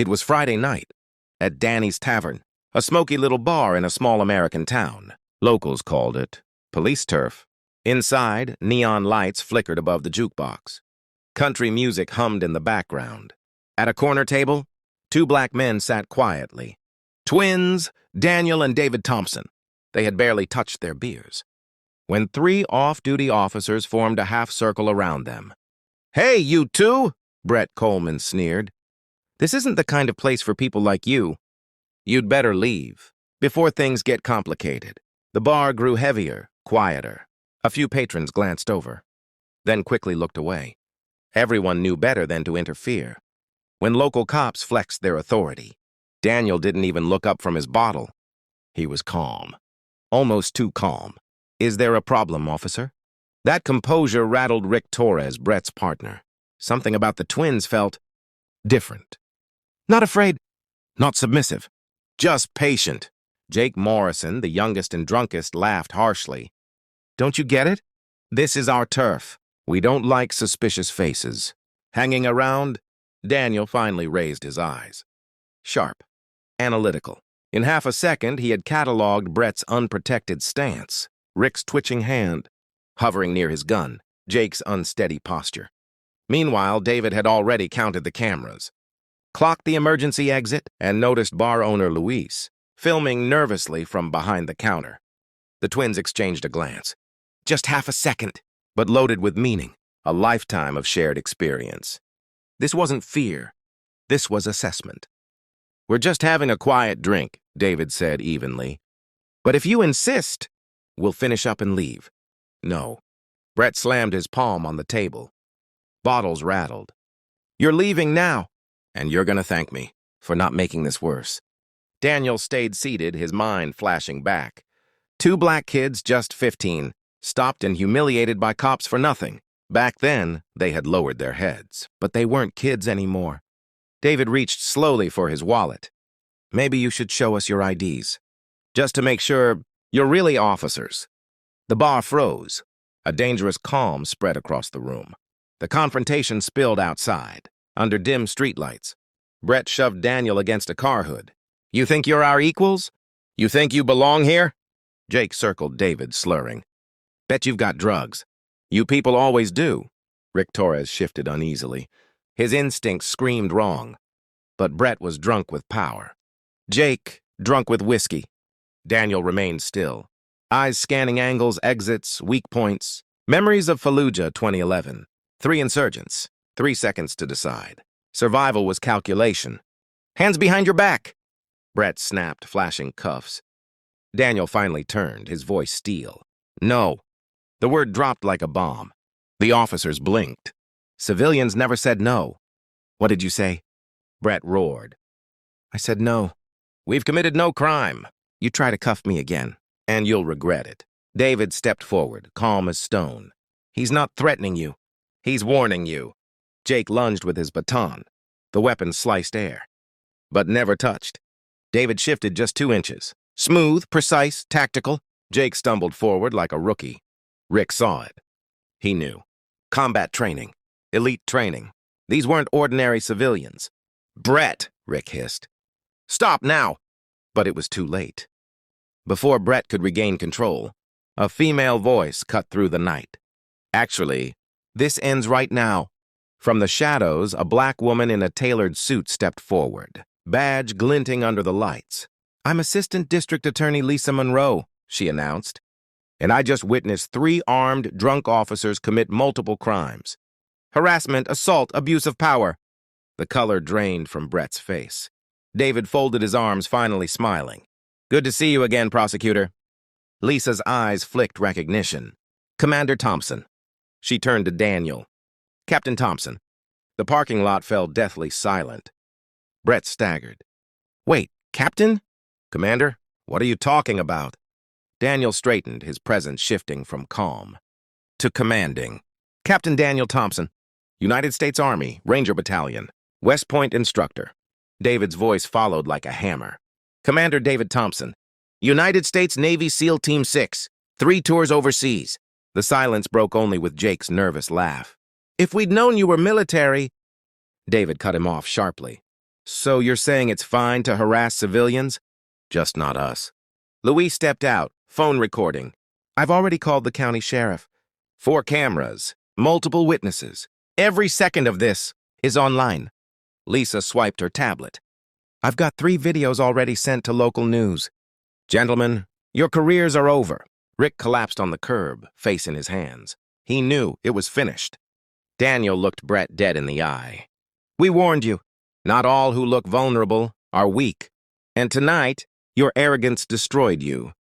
It was Friday night, at Danny's Tavern, a smoky little bar in a small American town. Locals called it police turf. Inside, neon lights flickered above the jukebox. Country music hummed in the background. At a corner table, two black men sat quietly. Twins, Daniel and David Thompson. They had barely touched their beers, when three off-duty officers formed a half-circle around them. "Hey, you two!" Brett Coleman sneered. "This isn't the kind of place for people like you. You'd better leave, before things get complicated." The bar grew heavier, quieter. A few patrons glanced over, then quickly looked away. Everyone knew better than to interfere. When local cops flexed their authority, Daniel didn't even look up from his bottle. He was calm. Almost too calm. "Is there a problem, officer?" That composure rattled Rick Torres, Brett's partner. Something about the twins felt different. Not afraid, not submissive, just patient. Jake Morrison, the youngest and drunkest, laughed harshly. "Don't you get it? This is our turf. We don't like suspicious faces." Hanging around, Daniel finally raised his eyes. Sharp, analytical. In half a second, he had cataloged Brett's unprotected stance, Rick's twitching hand, hovering near his gun, Jake's unsteady posture. Meanwhile, David had already counted the cameras, clocked the emergency exit, and noticed bar owner Luis, filming nervously from behind the counter. The twins exchanged a glance. Just half a second, but loaded with meaning, a lifetime of shared experience. This wasn't fear. This was assessment. "We're just having a quiet drink," David said evenly. "But if you insist, we'll finish up and leave." "No." Brett slammed his palm on the table. Bottles rattled. "You're leaving now, and you're gonna thank me for not making this worse." Daniel stayed seated, his mind flashing back. Two black kids, just 15, stopped and humiliated by cops for nothing. Back then, they had lowered their heads, but they weren't kids anymore. David reached slowly for his wallet. "Maybe you should show us your IDs, just to make sure you're really officers." The bar froze. A dangerous calm spread across the room. The confrontation spilled outside, under dim streetlights. Brett shoved Daniel against a car hood. "You think you're our equals? You think you belong here?" Jake circled David, slurring. "Bet you've got drugs." "You people always do." Rick Torres shifted uneasily. His instincts screamed wrong. But Brett was drunk with power. Jake, drunk with whiskey. Daniel remained still, eyes scanning angles, exits, weak points. Memories of Fallujah 2011. 3 insurgents, 3 seconds to decide. Survival was calculation. "Hands behind your back!" Brett snapped, flashing cuffs. Daniel finally turned, his voice steel. "No." The word dropped like a bomb. The officers blinked. Civilians never said no. "What did you say?" Brett roared. "I said no. We've committed no crime. You try to cuff me again, and you'll regret it." David stepped forward, calm as stone. "He's not threatening you. He's warning you." Jake lunged with his baton. The weapon sliced air, but never touched. David shifted just 2 inches. Smooth, precise, tactical. Jake stumbled forward like a rookie. Rick saw it. He knew. Combat training. Elite training. These weren't ordinary civilians. "Brett!" Rick hissed. "Stop now!" But it was too late. Before Brett could regain control, a female voice cut through the night. "Actually, this ends right now." From the shadows, a black woman in a tailored suit stepped forward, badge glinting under the lights. "I'm Assistant District Attorney Lisa Monroe," she announced. "And I just witnessed 3 armed, drunk officers commit multiple crimes. Harassment, assault, abuse of power." The color drained from Brett's face. David folded his arms, finally smiling. "Good to see you again, prosecutor." Lisa's eyes flicked recognition. "Commander Thompson." She turned to Daniel. "Captain Thompson." The parking lot fell deathly silent. Brett staggered. "Wait, Captain?" "Commander, what are you talking about?" Daniel straightened, his presence shifting from calm to commanding. "Captain Daniel Thompson, United States Army, Ranger Battalion, West Point instructor." David's voice followed like a hammer. "Commander David Thompson, United States Navy SEAL Team 6, 3 tours overseas." The silence broke only with Jake's nervous laugh. "If we'd known you were military—" David cut him off sharply. So you're saying it's fine to harass civilians? Just not us. Louis stepped out, phone recording. I've already called the county sheriff. 4 cameras, multiple witnesses. Every second of this is online. Lisa swiped her tablet. I've got 3 videos already sent to local news. Gentlemen, your careers are over. Rick collapsed on the curb, face in his hands. He knew it was finished. Daniel looked Brett dead in the eye. We warned you. Not all who look vulnerable are weak. And tonight, your arrogance destroyed you.